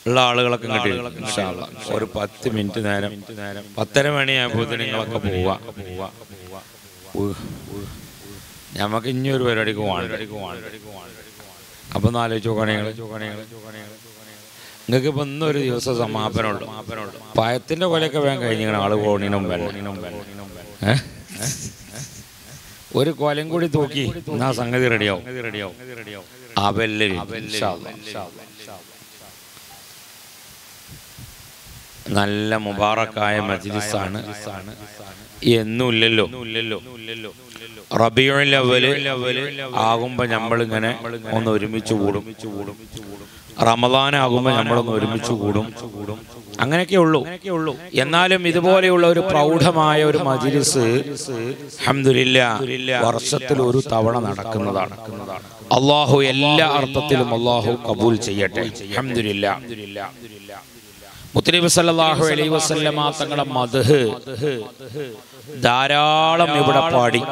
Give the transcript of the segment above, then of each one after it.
ഉള്ള ആളുകളൊക്കെ കിട്ടി ഒരു 10 മിനിറ്റ് നേരം 10:30 മണിയാകുമ്പോൾ നിങ്ങളൊക്കെ പോവാ. ഞമ്മക്ക് ഇനിയൊരു പരിപാടിക്ക് പോകണം. അപ്പൊ ഒന്ന് ആലോചിച്ച് നോക്കുകയാണെങ്കിൽ നിങ്ങൾക്ക് ഇപ്പൊ ഇന്നൊരു ദിവസം സമാപനമുള്ളൂ. പഴത്തിന്റെ പോലെയൊക്കെ വേഗം കഴിഞ്ഞിങ്ങനെ ആള് പോണീനും ഒരു കൊലം കൂടി തൂക്കി എന്നാ സംഗതി റെഡിയാവും. നല്ല മുബാറക്കായ മജ്ലിസാണ്. എന്നുമില്ലല്ലോ. റബീഉൽ അവ്വൽ ആകുമ്പോ നമ്മളിങ്ങനെ ഒന്ന് ഒരുമിച്ച് കൂടും. റമദാൻ ആകുമ്പോ നമ്മളൊന്ന് ഒരുമിച്ച് കൂടും. അങ്ങനെയൊക്കെ ഉള്ളൂ. എന്നാലും ഇതുപോലെയുള്ള ഒരു പ്രൗഢമായ ഒരു മജ്ലിസ് അൽഹംദുലില്ലാഹ് വർഷത്തിൽ ഒരു തവണ നടക്കുന്നതാണ്. അല്ലാഹു എല്ലാ അർത്ഥത്തിലും അല്ലാഹു കബൂൽ ചെയ്യട്ടെ. അൽഹംദുലില്ലാഹ്. മുത്തനബി സല്ലല്ലാഹു അലൈഹി വസല്ലമ തങ്ങളുടെ മദ്ഹ് ധാരാളം ഇവിടെ പാടി.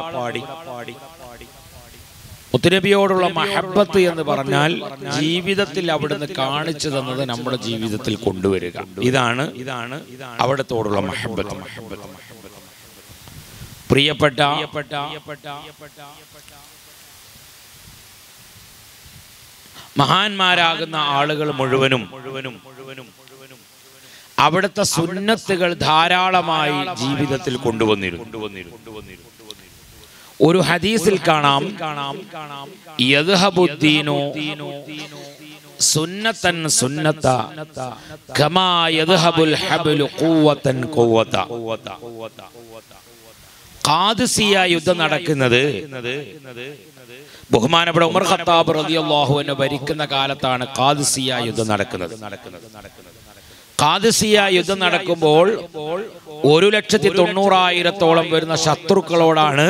മുത്തനബിയോടുള്ള മഹബ്ബത്ത് എന്ന് പറഞ്ഞാൽ ജീവിതത്തിൽ അവിടുന്ന് കാണിച്ചു തന്നത് നമ്മുടെ ജീവിതത്തിൽ കൊണ്ടുവരിക. ഇതാണ് അവിടത്തോടുള്ള മഹബ്ബത്ത്. പ്രിയപ്പെട്ട മഹാന്മാരാകുന്ന ആളുകൾ മുഴുവനും അവിടുത്തെ സുന്നത്തുകൾ ധാരാളമായി ജീവിതത്തിൽ കൊണ്ടുവന്നിരുന്നു. ഒരു ഹദീസിൽ കാണാം, യദ്ഹബുദ്ദീനു സുന്നതൻ സുന്നത കമാ യദ്ഹബുൽ ഹബ്ലു ഖുവതൻ ഖുവത. ഖാദിസിയ യുദ്ധം നടക്കുന്നത് ബഹുമാനപ്പെട്ട ഉമർ ഖത്താബ് റളിയല്ലാഹു അൻഹു ഭരിക്കുന്ന കാലത്താണ് ഖാദിസിയ യുദ്ധം നടക്കുന്നത്. ഖാദിസിയ യുദ്ധം നടക്കുമ്പോൾ 1,90,000 വരുന്ന ശത്രുക്കളോടാണ്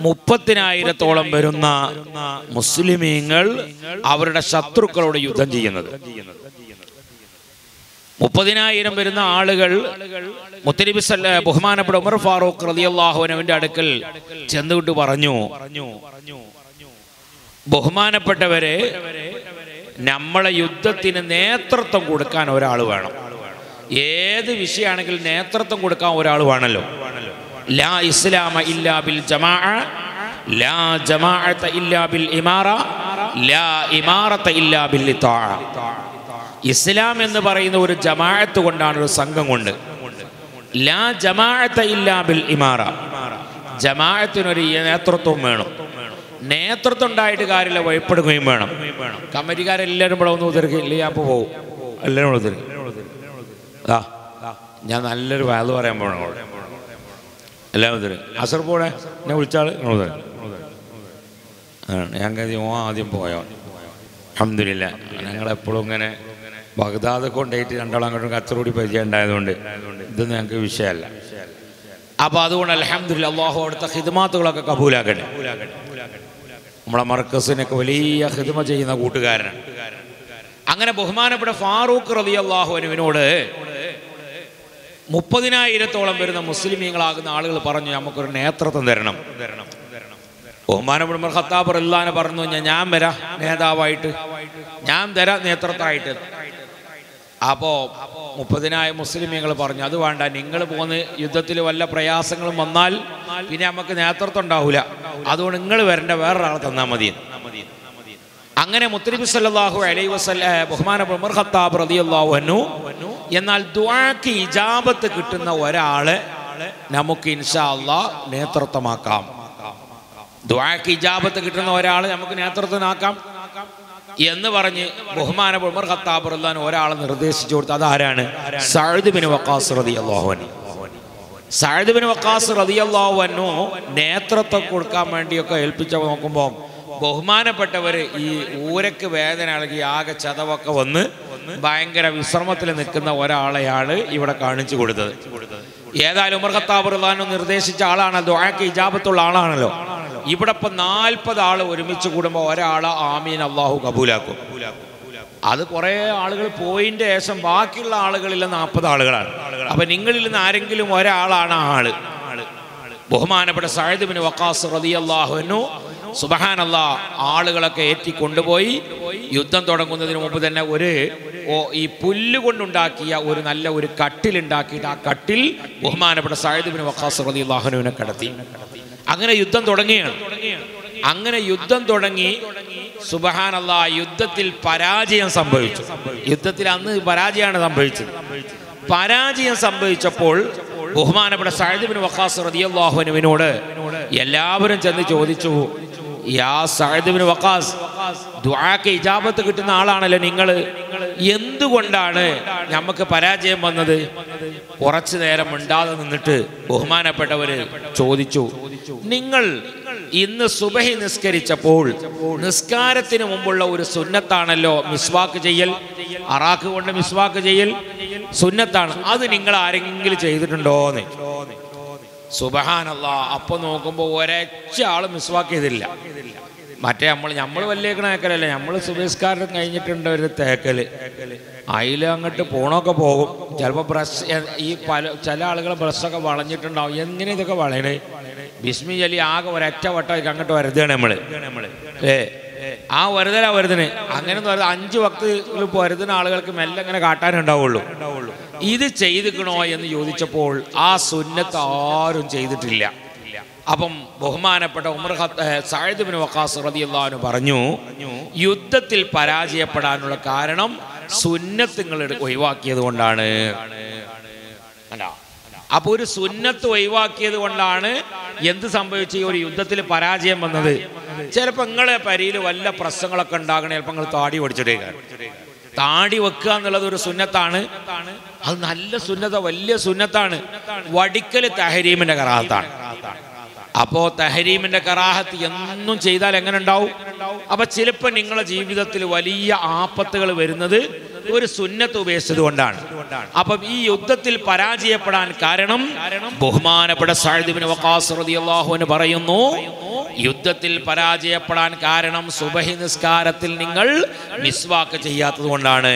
30,000 വരുന്ന മുസ്ലിമീങ്ങൾ അവരുടെ ശത്രുക്കളോട് യുദ്ധം ചെയ്യുന്നത്. 30,000 വരുന്ന ആളുകൾ മുത്തനബി ബഹുമാനപ്പെട്ട ഉമർ ഫാറൂഖ് റളിയല്ലാഹു അൻഹുവിന്റെ അടുക്കൽ ചെന്നുകൊണ്ട് പറഞ്ഞു, ബഹുമാനപ്പെട്ടവരെ, നമ്മളെ യുദ്ധത്തിന് നേതൃത്വം കൊടുക്കാൻ ഒരാൾ വേണം. ഏത് വിഷയമാണെങ്കിലും നേതൃത്വം കൊടുക്കാൻ ഒരാൾ വേണമല്ലോ. ലാ ഇസ്ലാമ ഇല്ലാ ബിൽ ജമാഅ, ലാ ജമാഅത ഇല്ലാ ബിൽ ഇമാറ, ലാ ഇമാറത ഇല്ലാ ബിൽ ഇത്താഅ. ഇസ്ലാം എന്ന് പറയുന്ന ഒരു ജമാഅത്ത് കൊണ്ടാണ്, ഒരു സംഘം കൊണ്ട്. ലാ ജമാഅത ഇല്ലാ ബിൽ ഇമാറ, ജമാഅത്തിനൊരു നേതൃത്വം വേണം. നേതൃത്വം ഉണ്ടായിട്ട് കാര്യമില്ല, വഴിപ്പെടുകയും വേണം. കമ്മിറ്റിക്കാരെല്ലാവരും ഇവിടെ ഒന്ന് ഉതർക്കില്ല, അപ്പോൾ പോകും. എല്ലാവരും ഉതരും. ഞാൻ നല്ലൊരു വാത് പറയാൻ പോകണം. എല്ലാവരും ഉതരും. അസർ പോടെ എന്നെ വിളിച്ചാൾ ഞാൻ കരുതി ആദ്യം പോയോ. അൽഹംദുലില്ലാഹ്. ഞങ്ങളെപ്പോഴും ഇങ്ങനെ ബഗ്ദാദ് കൊണ്ടുപോയിട്ട് രണ്ടാളും അങ്ങോട്ടും കച്ചറൂടി പരിചയം ഉണ്ടായതുകൊണ്ട് ഇതൊന്നും ഞങ്ങൾക്ക് വിഷയമല്ല. അപ്പോൾ അതുകൊണ്ട് അൽഹംദുലില്ലാഹ് അല്ലാഹു അവിടുത്തെ ഖിദ്മാത്തുകളൊക്കെ കബൂലാക്കട്ടെ. നമ്മളെ മർക്കസിനൊക്കെ വലിയ ഖിദ്മ ചെയ്യുന്ന കൂട്ടുകാരനാണ്. അങ്ങനെ ബഹുമാനപ്പെട്ട ഫാറൂഖ് റളിയല്ലാഹു അൻഹുവിനോട് 30,000 വരുന്ന മുസ്ലിമീങ്ങളാകുന്ന ആളുകൾ പറഞ്ഞു, നമുക്കൊരു നേതൃത്വം തരണം. ബഹുമാനപ്പെട്ട ഉമർ ഖത്താബ് റളിയല്ലാഹു അൻഹു പറഞ്ഞു, ഞാൻ വരാം നേതാവായിട്ട്, ഞാൻ തരാം നേതൃത്വമായിട്ട്. അപ്പോൾ 30,000 മുസ്ലിമീങ്ങൾ പറഞ്ഞു, അത് വേണ്ട, നിങ്ങൾ പോന്ന് യുദ്ധത്തിൽ വല്ല പ്രയാസങ്ങളും വന്നാൽ പിന്നെ നമുക്ക് നേതൃത്വം ഉണ്ടാവില്ല, അതുകൊണ്ട് നിങ്ങൾ വരേണ്ട വേറൊരാളെ തന്നാൽ മതി. അങ്ങനെ മുത്തനബി സല്ലല്ലാഹു അലൈഹി വസല്ലം ബഹുമാനപ്പെട്ട ഉമർ ഖത്താബ് റളിയല്ലാഹു അൻഹു എന്നാൽ ദുആക്ക് ഇജാബത്ത് കിട്ടുന്ന ഒരാളെ നമുക്ക് ഇൻഷാ അല്ലാഹ് നേതൃത്വമാക്കാം. ദുആക്ക് ഇജാബത്ത് കിട്ടുന്ന ഒരാളെ നമുക്ക് നേതൃത്വമാക്കാം എന്ന് പറഞ്ഞ് ബഹുമാനപ്പെട്ട ഉമർ ഖത്താബ് റളിയല്ലാഹു അൻഹു ഒരാളെ നിർദ്ദേശിച്ചു കൊടുത്തു. അതാരാണ്? സഅദ് ബിൻ വഖാസ് റളിയല്ലാഹു അൻഹു. സഅദ് ബിൻ വഖാസ് റളിയല്ലാഹു അൻഹു നേതൃത്വം കൊടുക്കാൻ വേണ്ടിയൊക്കെ ഏൽപ്പിച്ച നോക്കുമ്പോൾ ബഹുമാനപ്പെട്ടവർ ഈ ഊരക്ക് വേദന ഇളകി ആകെ ചതവൊക്കെ വന്ന് ഭയങ്കര വിശ്രമത്തിൽ നിൽക്കുന്ന ഒരാളെയാണ് ഇവിടെ കാണിച്ചു കൊടുത്തത്. ഏതായാലും ഉമർ ഖത്താബ് റളിയല്ലാഹു അൻഹു നിർദ്ദേശിച്ച ആളാണ്, ദുആക്ക് ഇജാബത്തുള്ള ആളാണല്ലോ. ഇവിടെ ഇപ്പം 40 ആൾ ഒരുമിച്ച് കൂടുമ്പോൾ ഒരാളെ ആമീൻ അല്ലാഹു കബൂലാക്കും. അത് കുറേ ആളുകൾ പോയിൻ്റെ ശേഷം ബാക്കിയുള്ള ആളുകളിൽ 40 ആളുകളാണ്. അപ്പം നിങ്ങളിൽ നിന്ന് ആരെങ്കിലും ഒരാളാണ് ആള്. ബഹുമാനപ്പെട്ട സഅദ് ബിൻ വഖാസ് റളിയല്ലാഹു അൻഹു സുബ്ഹാനല്ലാഹ് ആളുകളൊക്കെ ഏറ്റി കൊണ്ടുപോയി യുദ്ധം തുടങ്ങുന്നതിന് മുമ്പ് തന്നെ ഈ പുല്ല് കൊണ്ടുണ്ടാക്കിയ ഒരു നല്ല ഒരു കട്ടിലുണ്ടാക്കിയിട്ട് ആ കട്ടിൽ ബഹുമാനപ്പെട്ട സഅദ് ഇബ്നു വഖാസ് റളിയല്ലാഹു അൻഹുവിനെ കടത്തി. അങ്ങനെ യുദ്ധം തുടങ്ങുകയാണ്. അങ്ങനെ യുദ്ധം തുടങ്ങി. സുബ്ഹാനല്ലാഹ്, യുദ്ധത്തിൽ പരാജയം സംഭവിച്ചു. യുദ്ധത്തിൽ അന്ന് പരാജയമാണ് സംഭവിച്ചത്. പരാജയം സംഭവിച്ചപ്പോൾ ബഹുമാനപ്പെട്ട സഅദ് ഇബ്നു വഖാസ് റളിയല്ലാഹു അൻഹുവിനോട് എല്ലാവരും ചെന്ന് ചോദിച്ചു, യാ സഅദ് ഇബ്നു വഖാസ്, ദുആക്ക് ഇജാബത്ത് കിട്ടുന്ന ആളാണല്ലോ നിങ്ങൾ, എന്തുകൊണ്ടാണ് നമുക്ക് പരാജയം വന്നത്? കുറച്ചു നേരം മിണ്ടാതെ നിന്നിട്ട് ബഹുമാനപ്പെട്ടവര് ചോദിച്ചു, നിങ്ങൾ ഇന്ന് സുബഹി നിസ്കരിച്ചപ്പോൾ നിസ്കാരത്തിന് മുമ്പുള്ള ഒരു സുന്നത്താണല്ലോ മിസ്വാക്ക് ചെയ്യൽ, അറാക്ക് കൊണ്ട് മിസ്വാക്ക് ചെയ്യൽ സുന്നത്താണ്, അത് നിങ്ങൾ ആരെങ്കിലും ചെയ്തിട്ടുണ്ടോന്ന്. സുബ്ഹാനല്ലാഹ്, അപ്പൊ നോക്കുമ്പോ ഒരൊറ്റ ആള് മിസ്വാക്ക് ചെയ്തില്ല. മറ്റേ നമ്മൾ വലിയ തേക്കലല്ല, നമ്മൾ സുബഹിസ്കാരം കഴിഞ്ഞിട്ടുണ്ട് ഒരു തേക്കല്, അതിൽ അങ്ങോട്ട് പോണൊക്കെ പോകും. ചിലപ്പോൾ ബ്രഷ് ഈ ചില ആളുകൾ ബ്രഷൊക്കെ വളഞ്ഞിട്ടുണ്ടാവും. എങ്ങനെ ഇതൊക്കെ വളയണേ? ബിസ്മി ചൊല്ലി ആകെ ഒരൊറ്റ വട്ടം അങ്ങോട്ട് വരുതാണ് നമ്മള്. ആ വരുതന് അങ്ങനെ 5 വക്തിൽ വരുതുന്ന ആളുകൾക്ക് മെല്ലെ അങ്ങനെ കാട്ടാനുണ്ടാവുള്ളൂ. ഇത് ചെയ്തിക്കണോ എന്ന് ചോദിച്ചപ്പോൾ ആ സുന്നത്ത് ആരും ചെയ്തിട്ടില്ല. അപ്പം ബഹുമാനപ്പെട്ട സഅദ് ഇബ്നു വഖാസ് റളിയല്ലാഹു അൻഹു പറഞ്ഞു, യുദ്ധത്തിൽ പരാജയപ്പെടാനുള്ള കാരണം സുന്നത്ത് നിങ്ങൾ ഒഴിവാക്കിയത് കൊണ്ടാണ്. അപ്പൊ ഒരു സുന്നത്ത് ഒഴിവാക്കിയത് കൊണ്ടാണ് എന്ത് സംഭവിച്ച ഈ ഒരു യുദ്ധത്തിൽ പരാജയം വന്നത്. ചിലപ്പോൾ നിങ്ങളെ പരിയിൽ വല്ല പ്രശ്നങ്ങളൊക്കെ ഉണ്ടാകണേ, ചിലപ്പോൾ നിങ്ങൾ താടി ഓടിച്ചിട്ടേക്കാണ്. താടി വെക്കുക എന്നുള്ളത് ഒരു സുന്നത്താണ്. അത് നല്ല സുന്നത്ത, വലിയ സുന്നത്താണ്. വടിക്കല് തഹരീമിന്റെ കറാഹത്താണ്. അപ്പോ തഹരീമിന്റെ കറാഹത്ത് എന്നും ചെയ്താൽ എങ്ങനെ ഉണ്ടാവും? അപ്പൊ ചിലപ്പോൾ നിങ്ങളുടെ ജീവിതത്തിൽ വലിയ ആപത്തുകൾ വരുന്നത് ഒരു സുന്നത്ത് ഉപേക്ഷിച്ചത് കൊണ്ടാണ്. അപ്പം ഈ യുദ്ധത്തിൽ പരാജയപ്പെടാൻ കാരണം ബഹുമാനപ്പെട്ട സഅദ് ഇബ്നു വഖാസ് റളിയല്ലാഹു അൻഹു പറയുന്നു, യുദ്ധത്തിൽ പരാജയപ്പെടാൻ കാരണം സുബഹി നിസ്കാരത്തിൽ നിങ്ങൾ മിസ്വാക്ക് ചെയ്യാത്തത് കൊണ്ടാണ്.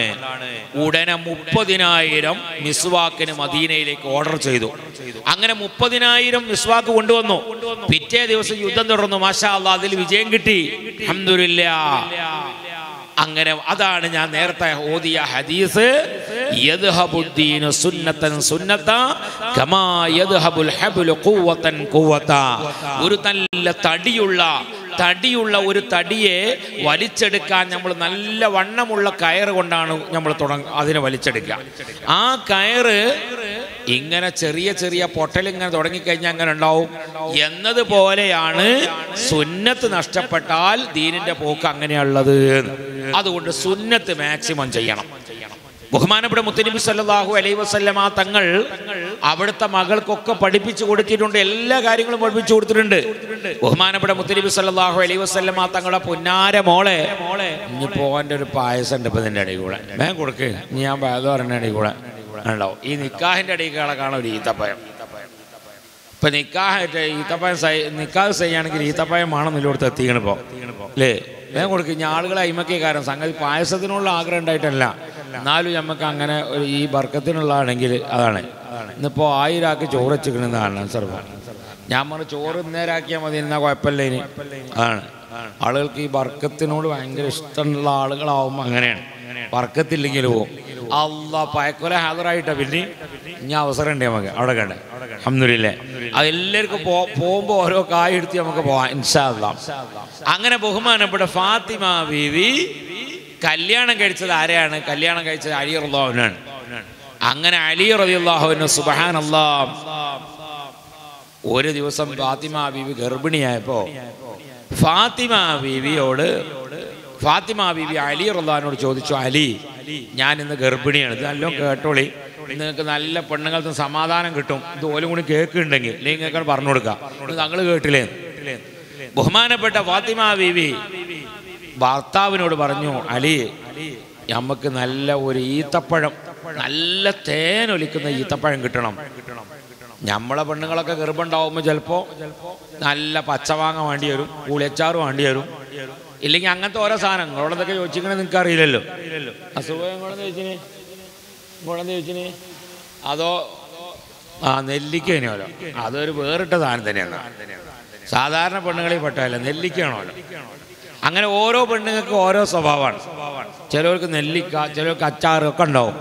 ഉടനെ 30,000 മിസ്വാക്കിന് മദീനയിലേക്ക് ഓർഡർ ചെയ്തു. അങ്ങനെ 30,000 മിസ്വാക്ക് കൊണ്ടുവന്നു. പിറ്റേ ദിവസം യുദ്ധം തുടർന്നു. മാഷാ അല്ലാഹ്, അതിൽ വിജയം കിട്ടി. അൽഹംദുലില്ലാഹ്. അങ്ങനെ അതാണ് ഞാൻ നേരത്തെ ഓതിയ ഹദീസ്, യദ്ഹബുദ്ദീനു സുന്നതൻ സുന്നത കമാ യദ്ഹബുൽ ഹബ്ലു ഖുവതൻ ഖുവത. ഒരു നല്ല തടിയുള്ള ഒരു തടിയെ വലിച്ചെടുക്കാൻ നമ്മൾ നല്ല വണ്ണമുള്ള കയറ് കൊണ്ടാണ് നമ്മൾ അതിനെ വലിച്ചെടുക്കുക. ആ കയറ് ഇങ്ങനെ ചെറിയ പൊട്ടൽ ഇങ്ങനെ തുടങ്ങിക്കഴിഞ്ഞാൽ അങ്ങനെ ഉണ്ടാവും. എന്നതുപോലെയാണ് സുന്നത്ത് നഷ്ടപ്പെട്ടാൽ ദീനിന്റെ പോക്ക് അങ്ങനെയുള്ളത്. അതുകൊണ്ട് സുന്നത്ത് മാക്സിമം ചെയ്യണം. ബഹുമാനപ്പെട്ട മുത്തനബി സല്ലല്ലാഹു അലൈഹി വസല്ലമ തങ്ങൾ അവിടുത്തെ മകൾക്കൊക്കെ പഠിപ്പിച്ചു കൊടുത്തിട്ടുണ്ട്. എല്ലാ കാര്യങ്ങളും പഠിപ്പിച്ചു കൊടുത്തിട്ടുണ്ട്. ബഹുമാനപ്പെട്ട മുത്തനബി സല്ലല്ലാഹു അലൈഹി വസല്ലമ തങ്ങളുടെ പൊന്നാര മോളെ, ഇനി പോകാൻ്റെ ഒരു പായസം ഉണ്ട് ഇപ്പം ഇതിൻ്റെ ഇടയിൽ കൂടെ, വേഗം കൊടുക്ക്, ഇനി ഞാൻ വേദം പറഞ്ഞ ഇടയിൽ കൂടെ ഉണ്ടാവും. ഈ നിക്കാഹിൻ്റെ ഇടയിൽ കാണാൻ ഒരു ഈത്തപ്പയം. ഇപ്പം നിക്കാഹ് ചെയ്യുകയാണെങ്കിൽ ഈത്തപ്പയം ആണെന്നില്ല കൊടുത്ത് എത്തിക്കണിപ്പോൾ അല്ലേ? വേഗം കൊടുക്കുക. ഇനി ആളുകളെ അയിമക്കേ കാരണം സംഗതി പായസത്തിനുള്ള ആഗ്രഹം ഉണ്ടായിട്ടല്ല, എന്നാലും നമുക്ക് അങ്ങനെ ഒരു ഈ ബർക്കത്തിനുള്ളതാണെങ്കിൽ അതാണ്. ഇന്നിപ്പോൾ 1000 ആൾക്ക് ചോറ് വെച്ചിരിക്കണമെന്നാണ് സർവ്വ. ഞാൻ പറഞ്ഞ ചോറ് നേരാക്കിയാൽ മതി, എന്നാൽ കുഴപ്പമില്ല. ഇനി അതാണ് ആളുകൾക്ക് ഈ ബർക്കത്തിനോട് ഭയങ്കര ഇഷ്ടമുള്ള ആളുകളാവുമ്പോൾ അങ്ങനെയാണ്. ബർക്കത്തില്ലെങ്കിൽ പോവും. അള്ളാ പയക്കൊല ഹാജറായിട്ടാ പിന്നെ ഇനി അവസരം ഉണ്ട് നമുക്ക് അവിടെ കണ്ടേ. അൽഹംദുലില്ലാഹ്. അതെല്ലാവർക്കും പോകുമ്പോൾ ഓരോ കായ് എടുത്ത് നമുക്ക് പോവാം ഇൻഷാ അല്ലാഹ്. അങ്ങനെ ബഹുമാനപ്പെട്ട ഫാത്തിമ ബീവി കല്യാണം കഴിച്ചത് ആരെയാണ്? കല്യാണം കഴിച്ചത് അലി റളിയല്ലാഹു അൻഹു. അങ്ങനെ അലി റളിയല്ലാഹു അൻഹു സുബ്ഹാനല്ലാഹ് ഒരു ദിവസം ഫാത്തിമ ബീവി ഗർഭിണിയായപ്പോ ഫാത്തിമ ബീവി അലി റളിയല്ലാഹു അൻഹുവോട് ചോദിച്ചു, അലി ഞാൻ ഇന്ന് ഗർഭിണിയാണ്, ഇത് നല്ലോണം കേട്ടോളി, നിങ്ങൾക്ക് നല്ല പെണ്ണുങ്ങൾക്ക് സമാധാനം കിട്ടും, ഇത് ഓലും കൂടി കേൾക്കുന്നുണ്ടെങ്കിൽ അല്ലെങ്കിൽ നിങ്ങൾക്ക് പറഞ്ഞു കൊടുക്കാം, തങ്ങൾ കേട്ടില്ലേ? ബഹുമാനപ്പെട്ട ഫാത്തിമ ബീവി ഭർത്താവിനോട് പറഞ്ഞു, അലി നമുക്ക് നല്ല ഒരു ഈത്തപ്പഴം, നല്ല തേനൊലിക്കുന്ന ഈത്തപ്പഴം കിട്ടണം. നമ്മളെ പെണ്ണുങ്ങളൊക്കെ ഗർഭമുണ്ടാവുമ്പോൾ ചിലപ്പോൾ നല്ല പച്ചമാങ്ങ വേണ്ടി വരും, പുളിയച്ചാറ് വേണ്ടി വരും, ഇല്ലെങ്കിൽ അങ്ങനത്തെ ഓരോ സാധനം. നിങ്ങളോടൊക്കെ ചോദിച്ചിങ്ങനെ നിങ്ങൾക്ക് അറിയില്ലല്ലോ. അസുഖങ്ങളെന്ന് ചോദിച്ചിന് അതോ നെല്ലിക്കനോലോ, അതൊരു വേറിട്ട സാധനം തന്നെയാണ്. സാധാരണ പെണ്ണുങ്ങളിൽ പെട്ടതല്ല, നെല്ലിക്കയാണല്ലോ. അങ്ങനെ ഓരോ പെണ്ണുങ്ങൾക്ക് ഓരോ സ്വഭാവമാണ്. ചിലവർക്ക് നെല്ലിക്ക, ചിലവർക്ക് അച്ചാറ് ഒക്കെ ഉണ്ടാവും.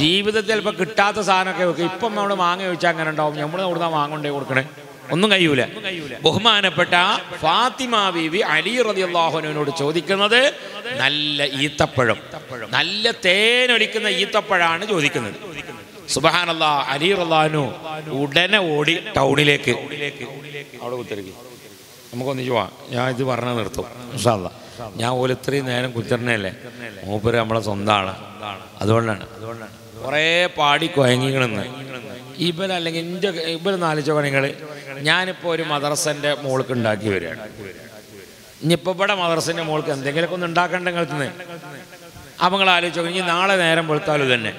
ജീവിതത്തിൽ ചിലപ്പോൾ കിട്ടാത്ത സാധനമൊക്കെ വെക്കും. ഇപ്പം നമ്മൾ മാങ്ങ ചോദിച്ചാൽ അങ്ങനെ ഉണ്ടാവും. നമ്മൾ അവിടുന്ന് മാങ്ങ കൊണ്ടേ കൊടുക്കണേ, ഒന്നും കഴിയൂല. ബഹുമാനപ്പെട്ട ഫാത്തിമ ബീവി അലി റളിയല്ലാഹു അൻഹുവിനോട് ചോദിക്കുന്നത് നല്ല ഈത്തപ്പഴം, നല്ല തേനൊലിക്കുന്ന ഈത്തപ്പഴമാണ് ചോദിക്കുന്നത്. സുബ്ഹാനല്ലാഹ്. അലി റളിയല്ലാഹു അൻഹു ഉടനെ ഓടി ടൗണിലേക്ക്. അവിടെ കുത്തിരിക്കും, നമുക്കൊന്നിച്ച് പോവാം. ഞാൻ ഇത് പറഞ്ഞ് നിർത്തും ഇൻഷാ അല്ലാഹ്. ഞാൻ പോലും ഇത്രയും നേരം കുത്തിരണല്ലേ, മൂപ്പര് നമ്മളെ സ്വന്തമാണ്. അതുകൊണ്ടാണ് കുറേ പാടി കുഴങ്ങിക്കണെന്ന് ഇവരല്ലെങ്കിൽ ഇവരൊന്ന് ആലോചിച്ചോ നിങ്ങൾ. ഞാനിപ്പോൾ ഒരു മദ്രസൻ്റെ മോൾക്ക് ഉണ്ടാക്കി വരികയാണ്. ഇനിയിപ്പോൾ ഇവിടെ മദ്രസൻ്റെ മോൾക്ക് എന്തെങ്കിലുമൊക്കെ ഒന്ന് ഉണ്ടാക്കേണ്ട നിങ്ങൾന്ന്. അപ്പം നിങ്ങൾ ആലോചിച്ചോ, ഇനി നാളെ നേരം വെളുത്താലും തന്നെ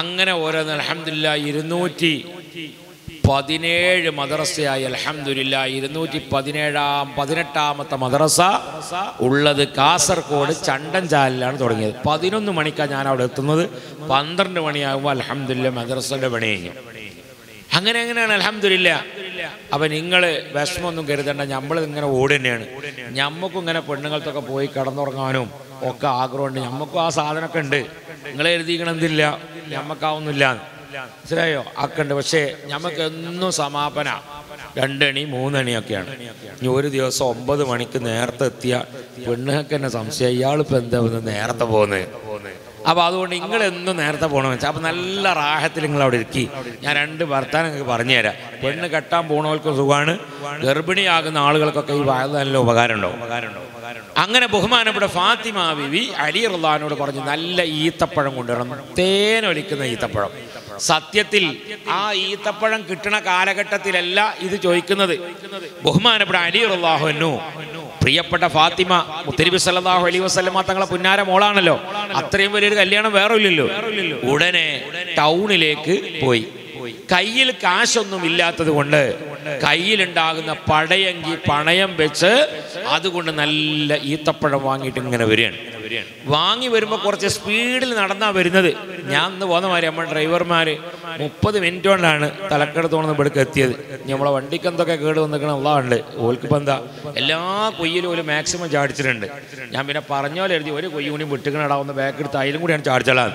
അങ്ങനെ ഓരോന്ന്. അൽഹംദുലില്ലാഹ് 217 മദ്രസയായി. അൽഹംദുലില്ലാഹ് 218ാമത്തെ മദ്രസ ഉള്ളത് കാസർഗോഡ് ചണ്ടൻചാലിലാണ് തുടങ്ങിയത്. 11 മണിക്കാണ് ഞാൻ അവിടെ എത്തുന്നത്. 12 മണിയാകുമ്പോൾ അൽഹംദുലില്ലാഹ് മദ്രസയുടെ പണി കഴിഞ്ഞു. അങ്ങനെയാണ് അൽഹംദുലില്ലാഹ്. അപ്പം നിങ്ങൾ വിഷമമൊന്നും കരുതണ്ട, നമ്മൾ ഇങ്ങനെ ഓട് തന്നെയാണ്. ഞമ്മക്കും ഇങ്ങനെ പെണ്ണുങ്ങൾക്കൊക്കെ പോയി കിടന്നുറങ്ങാനും ഒക്കെ ആഗ്രഹമുണ്ട്. ഞമ്മക്കും ആ സാധനമൊക്കെ ഉണ്ട്. നിങ്ങൾ എഴുതിക്കണമെന്നില്ല, ഞമ്മക്കാവുന്നില്ല, മനസ്സിലായോ? ഒക്കെ ഉണ്ട്. പക്ഷേ ഞമ്മക്ക് എന്നും സമാപന 2 മണി 3 മണിയൊക്കെയാണ്. ഇനി ഒരു ദിവസം 9 മണിക്ക് നേരത്തെ എത്തിയ പെണ്ണുങ്ങൾക്ക് തന്നെ സംശയം, ഇയാളിപ്പോൾ എന്താ നേരത്തെ പോകുന്നത്. അപ്പോൾ അതുകൊണ്ട് നിങ്ങളെന്നും നേരത്തെ പോകണമെന്ന് വെച്ചാൽ, അപ്പോൾ നല്ല റാഹത്തിൽ നിങ്ങൾ അവിടെ ഇരിക്കി. ഞാൻ 2 വർത്താനം നിങ്ങൾക്ക് പറഞ്ഞുതരാം. പെണ്ണ് കെട്ടാൻ പോകണവർക്കും സുഖമാണ്, ഗർഭിണിയാകുന്ന ആളുകൾക്കൊക്കെ ഈ വയത് നല്ല ഉപകാരമുണ്ടോ. അങ്ങനെ ബഹുമാനപ്പെട്ട ഫാത്തിമ ബീവി അലി റളിയല്ലാഹുവിനോട് പറഞ്ഞു, നല്ല ഈത്തപ്പഴം കൊണ്ടുവരണം, തേനൊലിക്കുന്ന ഈത്തപ്പഴം. സത്യത്തിൽ ആ ഈത്തപ്പഴം കിട്ടുന്ന കാലഘട്ടത്തിലല്ല ഇത് ചോദിക്കുന്നത്. ബഹുമാനപ്പെട്ട അലി റളിയല്ലാഹു അൻഹു പ്രിയപ്പെട്ട ഫാത്തിമ മുത്തനബി സല്ലല്ലാഹു അലൈഹി വസല്ലമ തങ്ങളെ പുന്നാര മോളാണല്ലോ. അത്രയും വലിയൊരു കല്യാണം വേറെ ഇല്ലല്ലോ. ഉടനെ ടൗണിലേക്ക് പോയി. കയ്യിൽ കാശൊന്നും ഇല്ലാത്തത് കൊണ്ട് കയ്യിലുണ്ടാകുന്ന പടയങ്കി പണയം വെച്ച് അതുകൊണ്ട് നല്ല ഈത്തപ്പഴം വാങ്ങിയിട്ട് ഇങ്ങനെ വരികയാണ്. വാങ്ങി വരുമ്പോൾ കുറച്ച് സ്പീഡിൽ നടന്നാ വരുന്നത്. ഞാൻ ഇന്ന് പോകുന്ന മാതിരി നമ്മൾ ഡ്രൈവർമാർ 30 മിനിറ്റ് കൊണ്ടാണ് തലക്കെടുത്തോന്ന് ഇവിടേക്ക് എത്തിയത്. നമ്മളെ വണ്ടിക്ക് എന്തൊക്കെ കേട് വന്നിരിക്കണം ഉള്ളതുണ്ട്. ഓൽക്കിപ്പോൾ എന്താ എല്ലാ കൊയ്യിലും ഒരു മാക്സിമം ചാടിച്ചിട്ടുണ്ട്. ഞാൻ പിന്നെ പറഞ്ഞ പോലെ എഴുതി, ഒരു കൊയ്യും കൂടി വിട്ടുകണടാവുന്ന ബാക്ക് എടുത്ത് അതിലും കൂടിയാണ് ചാടിച്ചളാൻ.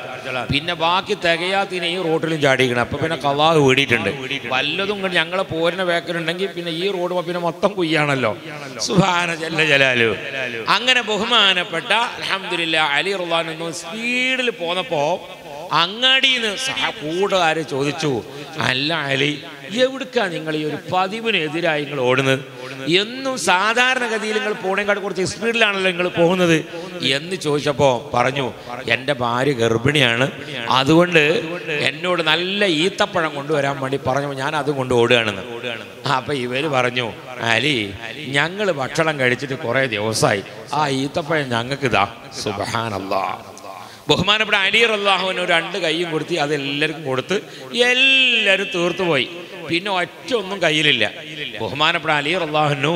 പിന്നെ ബാക്കി തികയാത്തിന് ഈ റോഡിലും ചാടിക്കണം. അപ്പം പിന്നെ കള്ളാഹ് വീടിയിട്ടുണ്ട്. വല്ലതും കൊണ്ട് ഞങ്ങളെ പോരിന ബാക്കിലുണ്ടെങ്കിൽ പിന്നെ ഈ റോഡ് പിന്നെ മൊത്തം കൊയ്യാണല്ലോ. സുബ്ഹാന ജല്ല ജലാലു. അങ്ങനെ ബഹുമാനപ്പെട്ട അൽഹംദുലില്ലാഹ് അലി റളിയല്ലാഹു അൻഹു സ്പീഡിൽ പോന്നപ്പോ അങ്ങാടിയിൽ നിന്ന് കൂട്ടുകാര് ചോദിച്ചു, അല്ല അലി, എവിടുക്കാ നിങ്ങൾ ഈ ഒരു പതിവിനെതിരായി നിങ്ങൾ ഓടുന്നത്? എന്നും സാധാരണഗതിയിൽ നിങ്ങൾ പോണേക്കാട് കുറച്ച് സ്പീഡിലാണല്ലോ നിങ്ങൾ പോകുന്നത് എന്ന് ചോദിച്ചപ്പോൾ പറഞ്ഞു, എൻ്റെ ഭാര്യ ഗർഭിണിയാണ്, അതുകൊണ്ട് എന്നോട് നല്ല ഈത്തപ്പഴം കൊണ്ടുവരാൻ വേണ്ടി പറഞ്ഞു, ഞാൻ അത് കൊണ്ട് ഓടുകയാണെന്ന്. അപ്പം ഇവർ പറഞ്ഞു, അലി, ഞങ്ങൾ ഭക്ഷണം കഴിച്ചിട്ട് കുറേ ദിവസമായി, ആ ഈത്തപ്പഴം ഞങ്ങൾക്ക് ഇതാ. സുബ്ഹാനല്ലാഹ്. ബഹുമാനപ്പെട്ട അലി റളിയല്ലാഹു അൻഹു 2 കൈയും കൊടുത്തി, അതെല്ലാവർക്കും കൊടുത്ത് എല്ലാവരും തീർത്തു പോയി. പിന്നെ ഒറ്റ ഒന്നും കയ്യിലില്ല. ബഹുമാനപ്പെട്ട അലി റളിയല്ലാഹു അൻഹു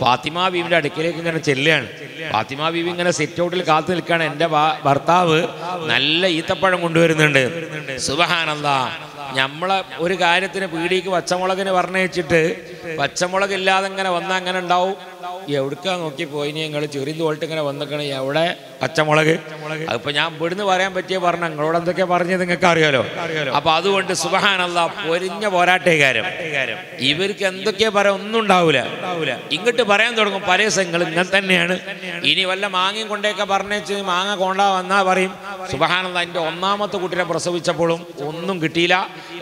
ഫാത്തിമ ബീവിന്റെ അടുക്കലേക്ക് ഇങ്ങനെ ചെല്ലുകയാണ്. ഫാത്തിമ ബീവി ഇങ്ങനെ സിറ്റ് ഔട്ടിൽ കാത്തു നിൽക്കുകയാണ്. എൻ്റെ ഭർത്താവ് നല്ല ഈത്തപ്പഴം കൊണ്ടുവരുന്നുണ്ട്. സുബ്ഹാനല്ലാഹ്. നമ്മളെ ഒരു കാര്യത്തിന് പീടിക്ക് പച്ചമുളകിന് പറഞ്ഞയച്ചിട്ട് പച്ചമുളക് ഇല്ലാതെ ഇങ്ങനെ വന്നാൽ അങ്ങനെ ഉണ്ടാവും. എവിടേക്കാ നോക്കി പോയി നിങ്ങൾ ചെറിയ തോളിട്ട് ഇങ്ങനെ വന്നിക്കണേ, എവിടെ പച്ചമുളക്? അതിപ്പോ ഞാൻ ഇവിടുന്ന് പറയാൻ പറ്റിയ പറഞ്ഞ നിങ്ങളോട് എന്തൊക്കെ പറഞ്ഞത് നിങ്ങൾക്ക് അറിയാലോ. അപ്പൊ അതുകൊണ്ട് സുബ്ഹാനല്ലാഹ്, പൊരിഞ്ഞ പോരാട്ടേകാരം. ഇവർക്ക് എന്തൊക്കെയാ പറയാൻ ഒന്നും ഉണ്ടാവൂല. ഇങ്ങോട്ട് പറയാൻ തുടങ്ങും പല സംഘങ്ങൾ ഇങ്ങനെ തന്നെയാണ്. ഇനി വല്ല മാങ്ങയും കൊണ്ടേക്കെ പറഞ്ഞേച്ച് മാങ്ങ കൊണ്ടാ വന്നാ പറയും, സുബ്ഹാനല്ലാഹ്, എൻ്റെ 1ാമത്തെ കുട്ടിനെ പ്രസവിച്ചപ്പോഴും ഒന്നും കിട്ടിയില്ല,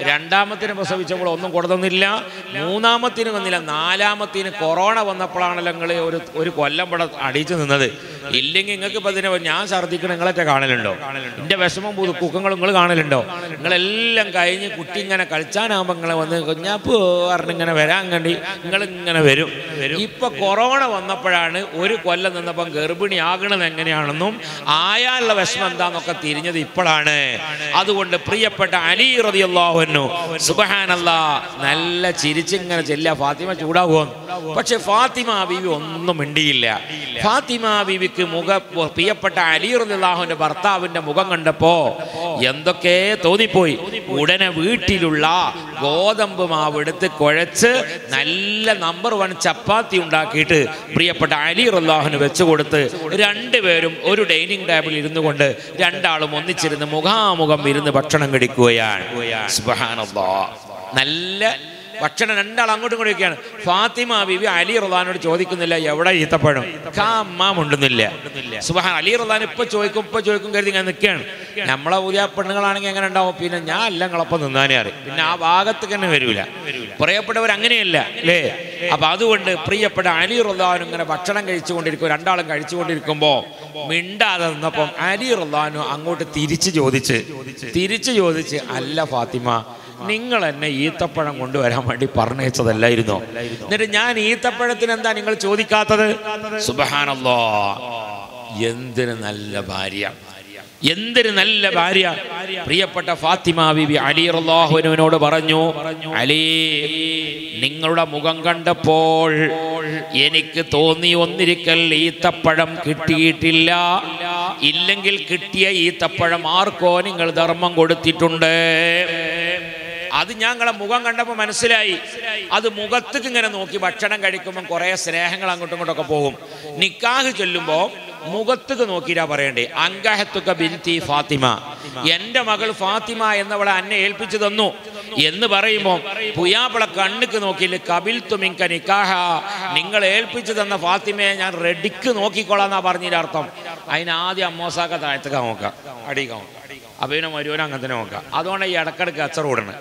2ാമത്തിന് പ്രസവിച്ചപ്പോഴും ഒന്നും കൊടുത്തൊന്നില്ല, 3ാമത്തിന് വന്നില്ല, 4ാമത്തിന് കൊറോണ വന്നപ്പോഴാണല്ലോ നിങ്ങൾ ഒരു കൊല്ലം ഇവിടെ അടിച്ചു നിന്നത്. ഇല്ലെങ്കിൽ നിങ്ങൾക്ക് ഇപ്പം ഇതിനെ ഞാൻ ഛർദ്ദിക്കണം നിങ്ങളൊക്കെ കാണലുണ്ടോ? എൻ്റെ വിഷമം കുക്കങ്ങൾ നിങ്ങൾ കാണലുണ്ടോ? നിങ്ങളെല്ലാം കഴിഞ്ഞ് കുട്ടി ഇങ്ങനെ കളിച്ചാനാകുമ്പോൾ നിങ്ങളെ വന്ന് കുഞ്ഞാപ്പ് പറഞ്ഞിങ്ങനെ വരാൻ കണ്ടി നിങ്ങളിങ്ങനെ വരും. ഇപ്പൊ കൊറോണ വന്നപ്പോഴാണ് ഒരു കൊല്ലം നിന്നപ്പം ഗർഭിണിയാകണത് എങ്ങനെയാണെന്നും ആയാലുള്ള വിഷമം എന്താന്നൊക്കെ തിരിഞ്ഞത് ഇപ്പോഴാണ്. അതുകൊണ്ട് പ്രിയപ്പെട്ട അലി റളിയല്ലാഹു അൻഹു സുബ്ഹാനല്ലാഹ് നല്ല ചിരിച്ചിങ്ങനെ ചെല്ലുക. ഫാത്തിമ ചൂടാകുമെന്ന്. പക്ഷെ ഫാത്തിമ ബീവി ഒന്നും മിണ്ടിയില്ല. ഫാത്തിമ ബീവിക്ക് പ്രിയപ്പെട്ട അലി റളിയല്ലാഹുവിന്റെ ഭർത്താവിന്റെ മുഖം കണ്ടപ്പോ എന്തൊക്കെ തോന്നിപ്പോയി. ഉടനെ വീട്ടിലുള്ള ഗോതമ്പ് മാവ് എടുത്ത് കുഴച്ച് നല്ല നമ്പർ 1 ചപ്പാത്തി ഉണ്ടാക്കിയിട്ട് പ്രിയപ്പെട്ട അലി റളിയല്ലാഹു വെച്ച് കൊടുത്ത് രണ്ടുപേരും ഒരു ഡൈനിങ് ടേബിളിൽ ഇരുന്നു കൊണ്ട് രണ്ടാളും ഒന്നിച്ചിരുന്ന് മുഖാമുഖം ഇരുന്ന് ഭക്ഷണം കഴിക്കുകയാണ്. സുബ്ഹാനല്ലാഹ്. നല്ല ഭക്ഷണം രണ്ടാൾ അങ്ങോട്ടും ഇങ്ങോട്ടും ഒക്കെയാണ്. ഫാത്തിമ ബീവി അലി റളിയല്ലാഹുവിനോട് ചോദിക്കുന്നില്ല എവിടെ ഈത്തപ്പഴം, കാമ്മുന്നില്ല. സുബ്ഹാൻ. അലി റളിയല്ലാഹു ഇപ്പൊ ചോദിക്കും കരുതി ഞാൻ നിൽക്കുകയാണ്. നമ്മളെ പുതിയ പെണ്ണുങ്ങളാണെങ്കിൽ എങ്ങനെ ഉണ്ടാവും? പിന്നെ ഞാൻ എല്ലാം കളപ്പം നിന്നാനേ അറിയും, പിന്നെ ആ ഭാഗത്ത് തന്നെ വരൂല. പ്രിയപ്പെട്ടവർ അങ്ങനെയല്ല അല്ലേ? അപ്പൊ അതുകൊണ്ട് പ്രിയപ്പെട്ട അലി റളിയല്ലാഹു ഇങ്ങനെ ഭക്ഷണം കഴിച്ചുകൊണ്ടിരിക്കും. രണ്ടാളും കഴിച്ചുകൊണ്ടിരിക്കുമ്പോ മിണ്ടാതെ നിന്നപ്പം അലി റളിയല്ലാഹു അങ്ങോട്ട് തിരിച്ചു ചോദിച്ച് അല്ല ഫാത്തിമ, നിങ്ങൾ എന്നെ ഈത്തപ്പഴം കൊണ്ടുവരാൻ വേണ്ടി പറഞ്ഞയച്ചതല്ലായിരുന്നോ? എന്നിട്ട് ഞാൻ ഈത്തപ്പഴത്തിന് എന്താ നിങ്ങൾ ചോദിക്കാത്തത്? സുബ്ഹാനല്ലാഹ്. എന്തൊരു നല്ല ഭാര്യ, എന്തൊരു നല്ല ഭാര്യ. പ്രിയപ്പെട്ട ഫാത്തിമ ബീബി അലി റളിയല്ലാഹുവിനോട് പറഞ്ഞു, അലി, നിങ്ങളുടെ മുഖം കണ്ടപ്പോൾ എനിക്ക് തോന്നി ഒന്നിരിക്കൽ ഈത്തപ്പഴം കിട്ടിയിട്ടില്ല, ഇല്ലെങ്കിൽ കിട്ടിയ ഈത്തപ്പഴം ആർക്കോ നിങ്ങൾ ധർമ്മം കൊടുത്തിട്ടുണ്ട്. അത് ഞങ്ങളെ മുഖം കണ്ടപ്പോൾ മനസ്സിലായി. അത് മുഖത്തേക്ക് ഇങ്ങനെ നോക്കി ഭക്ഷണം കഴിക്കുമ്പോൾ കുറേ സ്നേഹങ്ങൾ അങ്ങോട്ടും ഇങ്ങോട്ടൊക്കെ പോകും. നിക്കാഹ് ചൊല്ലുമ്പോൾ മുഖത്തേക്ക് നോക്കിയിട്ടാ പറയണ്ടേ, അങ്കഹത്തുക ബിൻതി ഫാത്തിമ, എൻ്റെ മകൾ ഫാത്തിമ എന്നവളെ എന്നെ ഏൽപ്പിച്ചു തന്നു എന്ന് പറയുമ്പോൾ പുയാപ്പിള കണ്ണുക്ക് നോക്കിയില്ല, കബിൽതു മിൻക നിക്കാഹ, നിങ്ങൾ ഏൽപ്പിച്ചു തന്ന ഫാത്തിമയെ ഞാൻ റെഡിക്ക് നോക്കിക്കോളാന്നാ പറഞ്ഞതിൻ്റെ അർത്ഥം. അതിനാദ്യം അമ്മോസാക്ക താഴത്തേക്ക് നോക്കാം, അടിക്കാൻ നോക്കാം. അപ്പൊ പിന്നെ മരുവനും അങ്ങനെ തന്നെ നോക്കാം. അതുകൊണ്ട് ഈ ഇടക്കിടക്ക് അച്ചർ ഓടണം.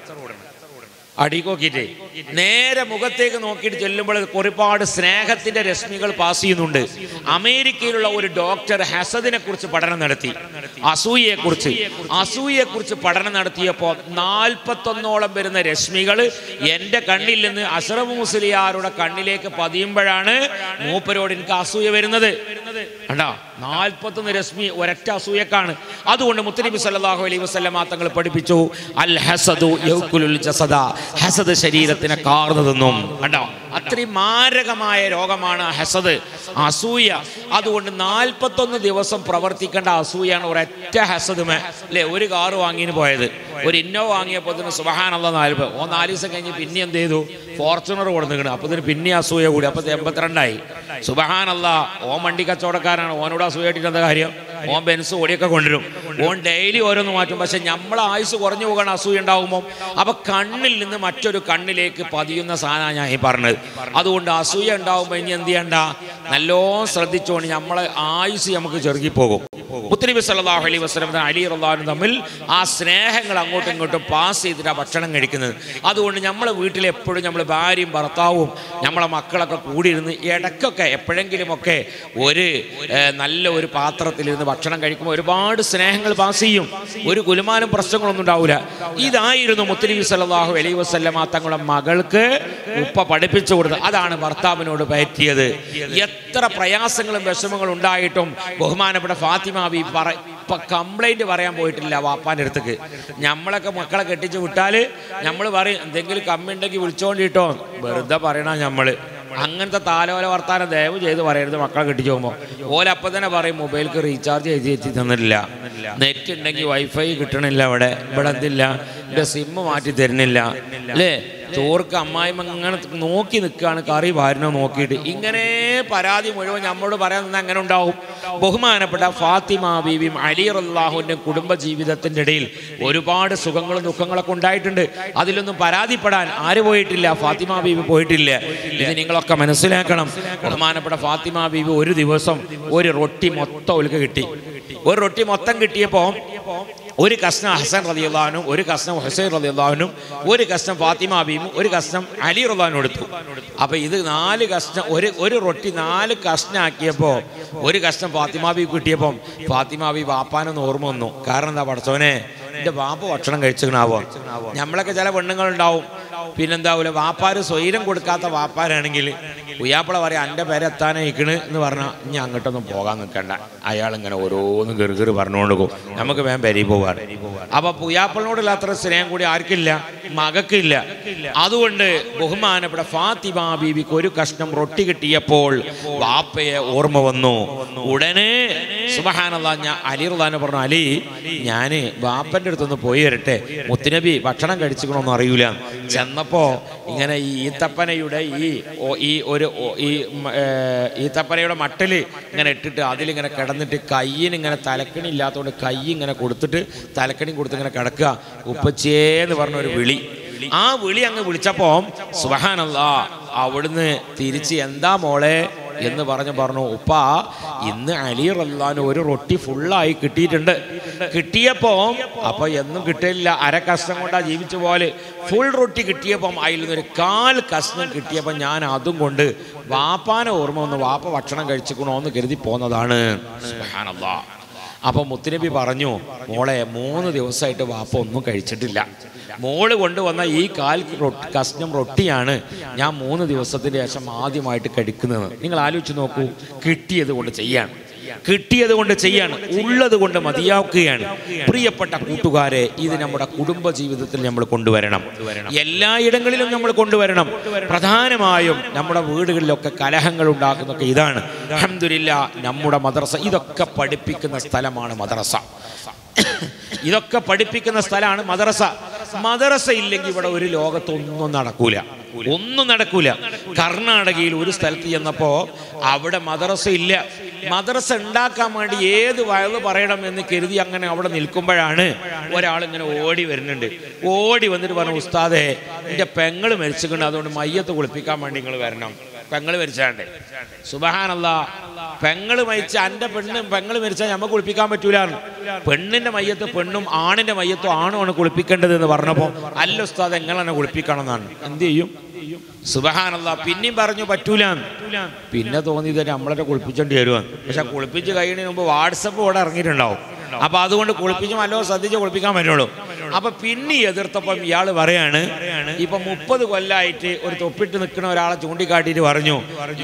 അടിക്ക് നോക്കിയിട്ടേ നേരെ മുഖത്തേക്ക് നോക്കിയിട്ട് ചെല്ലുമ്പോൾ ഒരുപാട് സ്നേഹത്തിന്റെ രശ്മികൾ പാസ് ചെയ്യുന്നുണ്ട്. അമേരിക്കയിലുള്ള ഒരു ഡോക്ടർ ഹസദിനെ കുറിച്ച് പഠനം നടത്തി, അസൂയയെക്കുറിച്ച് പഠനം നടത്തിയപ്പോൾ 41ഓളം വരുന്ന രശ്മികൾ എൻ്റെ കണ്ണിൽ നിന്ന് അഷ്റഫ് മുസ്ലിയാരുടെ കണ്ണിലേക്ക് പതിയുമ്പോഴാണ് മൂപ്പരോട് എനിക്ക് അസൂയ വരുന്നത്. കണ്ടോ, 41 രശ്മി ഒരൊറ്റ അസൂയക്കാണ്. അതുകൊണ്ട് മുത്തനബി സല്ലല്ലാഹു അലൈഹി വസല്ലം തങ്ങൾ പഠിപ്പിച്ചു, അൽ ഹസദു യൗകുലുൽ ജസദ, ഹസദ് ശരീരത്തിനെ കാർന്നു തിന്നും. കണ്ടോ, അത്രയും മാരകമായ രോഗമാണ് ഹസദ്, അസൂയ. അതുകൊണ്ട് 41 ദിവസം പ്രവർത്തിക്കേണ്ട അസൂയാണ് ഒരൊറ്റ ഹസദുമേ അല്ലേ. ഒരു കാറ് വാങ്ങിന് പോയത്, ഒരു ഇന്നോവ വാങ്ങിയപ്പോൾ ഇതിന് സുബ്ഹാനല്ലാഹ് 4 ദിവസം കഴിഞ്ഞ് പിന്നെ എന്ത് ചെയ്തു, ഫോർച്യൂണർ കൊടുത്തിരിക്കണം. അപ്പോൾ ഇതിന് പിന്നെ അസൂയ കൂടി, അപ്പോൾ 82ആയി. സുബ്ഹാനല്ലാഹ്. ഓൻ വണ്ടി കച്ചവടക്കാരാണ്, ഓനോട് അസൂയായിട്ട് എന്താ കാര്യം? ഓൻ ബെൻസ് ഓടിയൊക്കെ കൊണ്ടുവരും, ഓൻ ഡെയിലി ഓരോന്ന് മാറ്റും. പക്ഷെ നമ്മളെ ആയുസ് കുറഞ്ഞു പോകണം അസൂയ ഉണ്ടാകുമ്പോൾ. അപ്പൊ കണ്ണിൽ നിന്ന് മറ്റൊരു കണ്ണിലേക്ക് പതിയുന്ന സാധനമാണ് ഞാൻ ഈ പറഞ്ഞത്. അതുകൊണ്ട് അസൂയ ഉണ്ടാകുമ്പോൾ ഇനി എന്ത് ചെയ്യണ്ട, നല്ലോണം ശ്രദ്ധിച്ചുകൊണ്ട് നമ്മളെ ആയുസ് നമുക്ക് ചെറുകിപ്പോകും. മുത്തനബി സല്ലല്ലാഹു അലൈഹി വസല്ലം അലി റളിയല്ലാഹു തമ്മിൽ ആ സ്നേഹങ്ങൾ അങ്ങോട്ടും ഇങ്ങോട്ടും പാസ് ചെയ്തിട്ടാണ് ഭക്ഷണം കഴിക്കുന്നത്. അതുകൊണ്ട് നമ്മളെ വീട്ടിൽ എപ്പോഴും നമ്മൾ ഭാര്യയും ഭർത്താവും നമ്മളെ മക്കളൊക്കെ കൂടിയിരുന്ന് ഇടയ്ക്കൊക്കെ എപ്പോഴെങ്കിലുമൊക്കെ ഒരു നല്ല ഒരു പാത്രത്തിലിരുന്ന് ഭക്ഷണം കഴിക്കുമ്പോൾ ഒരുപാട് സ്നേഹങ്ങൾ പാസ് ചെയ്യും. ഒരു കുലുമാനും പ്രശ്നങ്ങളൊന്നും ഉണ്ടാവില്ല. ഇതായിരുന്നു മുത്തനബി സല്ലല്ലാഹു അലൈഹി വസല്ലം തങ്ങളുടെ മകൾക്ക് ഉപ്പ പഠിപ്പിച്ചു കൊടുത്തത്. അതാണ് ഭർത്താവിനോട് പറ്റിയത്. എത്ര പ്രയാസങ്ങളും വിഷമങ്ങളും ഉണ്ടായിട്ടും ബഹുമാനപ്പെട്ട ഫാത്തിമ കംപ്ലൈന്റ് പറയാൻ പോയിട്ടില്ല വാപ്പാൻ്റെ അടുത്തേക്ക്. നമ്മളൊക്കെ മക്കളെ കെട്ടിച്ച് വിട്ടാല് നമ്മൾ പറയും എന്തെങ്കിലും കമ്മി ഉണ്ടെങ്കിൽ വിളിച്ചോണ്ടിട്ടോ, വെറുതെ പറയണ നമ്മള്. അങ്ങനത്തെ താലോല വർത്താനം ദയവ് ചെയ്ത് പറയരുത് മക്കളെ കെട്ടിച്ച് പോകുമ്പോൾ. ഓലപ്പം തന്നെ പറയും മൊബൈലിക്ക് റീചാർജ് ചെയ്ത് തന്നിട്ടില്ല, നെറ്റ് ഉണ്ടെങ്കിൽ വൈഫൈ കിട്ടണില്ല, ഇവിടെ എന്തില്ല, എൻ്റെ സിമ്മ് മാറ്റി തരുന്നില്ല അല്ലേ. ചോർക്ക് അമ്മായിമ്മ ഇങ്ങനെ നോക്കി നിൽക്കുകയാണ്, കറി ഭാര്യനെ നോക്കിയിട്ട്. ഇങ്ങനെ പരാതി മുഴുവൻ നമ്മളോട് പറയാൻ നിന്ന് അങ്ങനെ ഉണ്ടാവും. ബഹുമാനപ്പെട്ട ഫാത്തിമ ബീവിയും അലി റളിയല്ലാഹുവിൻ്റെ കുടുംബ ജീവിതത്തിൻ്റെ ഇടയിൽ ഒരുപാട് സുഖങ്ങളും ദുഃഖങ്ങളൊക്കെ ഉണ്ടായിട്ടുണ്ട്. അതിലൊന്നും പരാതിപ്പെടാൻ ആര് പോയിട്ടില്ല? ഫാത്തിമ ബീവി പോയിട്ടില്ല. ഇത് നിങ്ങളൊക്കെ മനസ്സിലാക്കണം. ബഹുമാനപ്പെട്ട ഫാത്തിമ ബീവി ഒരു ദിവസം ഒരു റൊട്ടി മൊത്തം ഒലുക്ക് കിട്ടി. ഒരു റൊട്ടി മൊത്തം കിട്ടിയപ്പോൾ ഒരു കഷ്ണം ഹസൻ റളിയല്ലാഹു, ഒരു കഷ്ണം ഹുസൈൻ റളിയല്ലാഹു, ഒരു കഷ്ണം ഫാത്തിമ ബീവിയും, ഒരു കഷ്ണം അലി റളിയല്ലാഹു എടുത്തു. അപ്പൊ ഇത് 4 കഷ്ണം, ഒരു റൊട്ടി 4 കഷ്ണാക്കിയപ്പോൾ ഒരു കഷ്ണം ഫാത്തിമ ബീവി കിട്ടിയപ്പം ഫാത്തിമ ബീവി വാപ്പാനൊന്ന് ഓർമ്മ വന്നു. കാരണം എന്താ, പടച്ചോനെ എൻ്റെ വാപ്പ ഭക്ഷണം കഴിച്ചിക്കണാവോ. നമ്മളൊക്കെ ചില പെണ്ണുങ്ങളുണ്ടാവും പിന്നെന്താവൂല, വാപ്പാര് സ്വൈരം കൊടുക്കാത്ത വാപ്പാരാണെങ്കിൽ പുയ്യാപ്പിള പറയാം എൻ്റെ പേരെത്താനേ ഇക്കണ് എന്ന് പറഞ്ഞാൽ ഇനി അങ്ങോട്ടൊന്നും പോകാൻ നിൽക്കണ്ട, അയാളിങ്ങനെ ഓരോന്ന് ഗിറുകിറ് പറഞ്ഞുകൊണ്ട് പോകും, നമുക്ക് വേഗം പെരി പോവാറ്. അപ്പൊ പുയ്യാപ്പിളിനോടുള്ള അത്ര സ്നേഹം കൂടി ആർക്കില്ല, മകക്കില്ല. അതുകൊണ്ട് ബഹുമാനപ്പെട്ട ഫാത്തിമ ബീവിക്ക് ഒരു കഷ്ണം റൊട്ടി കിട്ടിയപ്പോൾ വാപ്പയെ ഓർമ്മ വന്നു. ഉടനെ സുബ്ഹാനല്ലാഹ്. ഞാൻ അലി റളിയല്ലാഹു പറഞ്ഞു, അലി ഞാൻ ബാപ്പൻ്റെ അടുത്തൊന്ന് പോയി വരട്ടെ, മുത്തുനബി ഭക്ഷണം കഴിച്ചിക്കണമെന്നും അറിയൂല. ചെന്നപ്പോ ഇങ്ങനെ ഈ ഈത്തപ്പനയുടെ ഈത്തപ്പനയുടെ മട്ടല് ഇങ്ങനെ ഇട്ടിട്ട് അതിലിങ്ങനെ കിടന്നിട്ട് കയ്യിന് ഇങ്ങനെ തലക്കണി ഇല്ലാത്തതുകൊണ്ട് കൈ ഇങ്ങനെ കൊടുത്തിട്ട് തലക്കണി കൊടുത്ത് ഇങ്ങനെ കിടക്കുക. ഉപ്പച്ചേന്ന് പറഞ്ഞ ഒരു വിളി. ആ വിളി അങ്ങ് വിളിച്ചപ്പോ സുബ്ഹാനല്ലാഹ് അവിടുന്ന് തിരിച്ച് എന്താ മോളെ എന്ന് പറഞ്ഞു, ഉപ്പ ഇന്ന് അലി റളിയല്ലാഹു ഒരു റൊട്ടി ഫുള്ളായി കിട്ടിയിട്ടുണ്ട്. കിട്ടിയപ്പോ അപ്പൊ എന്നും കിട്ടില്ല, അര കഷ്ണം കൊണ്ടാ ജീവിച്ച പോലെ ഫുൾ റൊട്ടി കിട്ടിയപ്പം അതിൽ നിന്നൊരു 1/4 കഷ്ണം കിട്ടിയപ്പോൾ ഞാൻ അതും കൊണ്ട് വാപ്പാനെ ഓർമ്മ വന്ന് വാപ്പ ഭക്ഷണം കഴിച്ചിക്കണോ എന്ന് കരുതി പോന്നതാണ്. സുബ്ഹാനല്ലാഹ്. അപ്പൊ മുത്തുനബി പറഞ്ഞു, മോളെ 3 ദിവസമായിട്ട് വാപ്പ ഒന്നും കഴിച്ചിട്ടില്ല. മോള് കൊണ്ടുവന്ന ഈ 1/4 കഷ്ണം റൊട്ടിയാണ് ഞാൻ 3 ദിവസത്തിന് ശേഷം ആദ്യമായിട്ട് കഴിക്കുന്നത്. നിങ്ങൾ ആലോചിച്ച് നോക്കൂ, കിട്ടിയത് കൊണ്ട് ചെയ്യാണ്, കിട്ടിയത് കൊണ്ട് ചെയ്യാണ്, ഉള്ളത് കൊണ്ട് മതിയാക്കുകയാണ്. പ്രിയപ്പെട്ട കൂട്ടുകാരെ, ഇത് നമ്മുടെ കുടുംബ ജീവിതത്തിൽ നമ്മൾ കൊണ്ടുവരണം, എല്ലായിടങ്ങളിലും നമ്മൾ കൊണ്ടുവരണം. പ്രധാനമായും നമ്മുടെ വീടുകളിലൊക്കെ കലഹങ്ങൾ ഉണ്ടാക്കുന്നതൊക്കെ ഇതാണ്. അൽഹംദുലില്ലാഹ് നമ്മുടെ മദ്രസ ഇതൊക്കെ പഠിപ്പിക്കുന്ന സ്ഥലമാണ് മദ്രസ. ഇതൊക്കെ പഠിപ്പിക്കുന്ന സ്ഥലമാണ് മദ്രസ. മദ്രസ ഇല്ലെങ്കിൽ ഇവിടെ ഒരു ലോകത്തൊന്നും നടക്കൂല, ഒന്നും നടക്കൂല. കർണാടകയിൽ ഒരു സ്ഥലത്ത് ചെന്നപ്പോ അവിടെ മദ്രസ ഇല്ല. മദ്രസ ഉണ്ടാക്കാൻ വേണ്ടി ഏത് വയല് പറയണം എന്ന് കരുതി അങ്ങനെ അവിടെ നിൽക്കുമ്പോഴാണ് ഒരാളിങ്ങനെ ഓടി വരുന്നുണ്ട്. ഓടി വന്നിട്ട് പറഞ്ഞു, ഉസ്താദേ എൻ്റെ പെങ്ങള് മരിച്ചിട്ടുണ്ട്, അതുകൊണ്ട് മയ്യത്ത് കുളിപ്പിക്കാൻ വേണ്ടി നിങ്ങൾ വരണം. പെങ്ങള് മരിച്ചാണ്ട്. സുബ്ഹാനല്ലാഹ്. പെങ്ങള് മരിച്ച എൻ്റെ പെങ്ങള് മരിച്ചാൽ നമുക്ക് കുളിപ്പിക്കാൻ പറ്റൂല. പെണ്ണിന്റെ മയ്യത്ത് പെണ്ണും ആണിന്റെ മയ്യത്തും ആണുമാണ് കുളിപ്പിക്കേണ്ടത് എന്ന് പറഞ്ഞപ്പോൾ അല്ല ഉസ്താദ് എങ്ങനെ കുളിപ്പിക്കണം എന്നാണ്. എന്ത് ചെയ്യും? സുബ്ഹാനല്ലാഹ്. പിന്നെയും പറഞ്ഞു പറ്റൂല. പിന്നെ തോന്നിയത് നമ്മളെ കുളിപ്പിച്ചോണ്ടി വരുവാന്ന്. പക്ഷെ കുളിപ്പിച്ച് കഴിയുന്നതിന് മുമ്പ് വാട്സപ്പ് ഇവിടെ ഇറങ്ങിയിട്ടുണ്ടാവും. അപ്പൊ അതുകൊണ്ട് കുളിപ്പിച്ച് നല്ലോ ശ്രദ്ധിച്ച് കുളിപ്പിക്കാൻ പറ്റുള്ളൂ. അപ്പൊ പിന്നെ എതിർത്തപ്പം ഇയാൾ പറയാണ്, ഇപ്പൊ 30 കൊല്ലമായിട്ട് ഒരു തൊപ്പിട്ട് നിൽക്കുന്ന ഒരാളെ ചൂണ്ടിക്കാട്ടിയിട്ട് പറഞ്ഞു,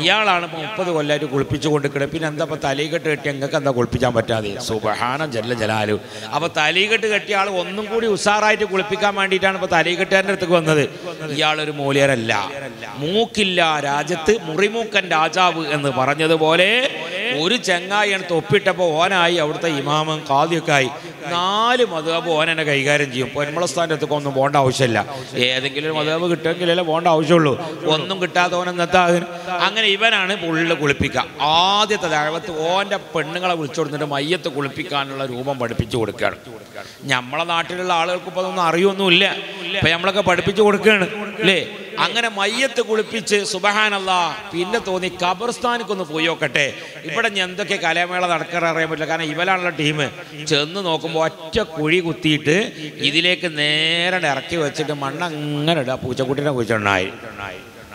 ഇയാളാണ് ഇപ്പൊ 30 കൊല്ലമായിട്ട് കുളിപ്പിച്ചു കൊണ്ടിരിക്കുന്നത്, പിന്നെ എന്താ ഇപ്പൊ തലീകെട്ട് കെട്ടി നിങ്ങൾക്ക് എന്താ കുളിപ്പിക്കാൻ പറ്റാതെ? സുബ്ഹാന ജല്ല ജലാലു. അപ്പൊ തലീകെട്ട് കെട്ടിയ ആൾ ഒന്നും കൂടി ഉഷാറായിട്ട് കുളിപ്പിക്കാൻ വേണ്ടിയിട്ടാണ് ഇപ്പൊ തലീകെട്ടുകാരൻ്റെ അടുത്തേക്ക് വന്നത്. ഇയാളൊരു മൂല്യരല്ല, മൂക്കില്ല രാജ്യത്ത് മുറിമൂക്കൻ രാജാവ് എന്ന് പറഞ്ഞതുപോലെ ഒരു ചെങ്ങായിയാണ് തൊപ്പിട്ടപ്പോൾ ഓനായി അവിടുത്തെ ഇമാമും ഖാദിയൊക്കെ ആയി. 4 മദ്ഹബ് ഓനെന്നെ കൈകാര്യം ചെയ്യും. പൊന്മുളസ്ഥാൻ്റെ അടുത്തൊക്കെ ഒന്നും പോകേണ്ട ആവശ്യമില്ല. ഏതെങ്കിലും ഒരു മദ്ഹബ് കിട്ടുമെങ്കിലല്ലേ പോകേണ്ട ആവശ്യമുള്ളൂ. ഒന്നും കിട്ടാതെ ഓനെന്നെത്താ. അങ്ങനെ ഇവനാണ് പുള്ളിൽ കുളിപ്പിക്കുക. ആദ്യത്തെ ദഅവത്ത് ഓൻ്റെ പെണ്ണുങ്ങളെ വിളിച്ചു കൊടുത്തിട്ട് മയ്യത്ത് കുളിപ്പിക്കാനുള്ള രൂപം പഠിപ്പിച്ചു കൊടുക്കുകയാണ്. നമ്മളെ നാട്ടിലുള്ള ആളുകൾക്ക് ഇപ്പോൾ അതൊന്നും അറിയൊന്നുമില്ല. ഇപ്പം നമ്മളൊക്കെ പഠിപ്പിച്ചു കൊടുക്കുകയാണ് അല്ലേ? അങ്ങനെ മയ്യത്ത് കുളിപ്പിച്ച് സുബ്ഹാനല്ലാഹ്. പിന്നെ തോന്നി ഖബർസ്ഥാനിക്കൊന്ന് പോയി നോക്കട്ടെ, ഇവിടെ എന്തൊക്കെ കലാമേള നടക്കാറ് അറിയാൻ പറ്റില്ല. കാരണം ഇവരാണുള്ള ടീം. ചെന്ന് നോക്കുമ്പോൾ ഒറ്റ കുഴി കുത്തിയിട്ട് ഇതിലേക്ക് നേരെ ഇറക്കി വെച്ചിട്ട് മണ്ണങ്ങനെ ഇടുക. പൂച്ചക്കുട്ടീനെ കുഴിച്ചുണ്ടായി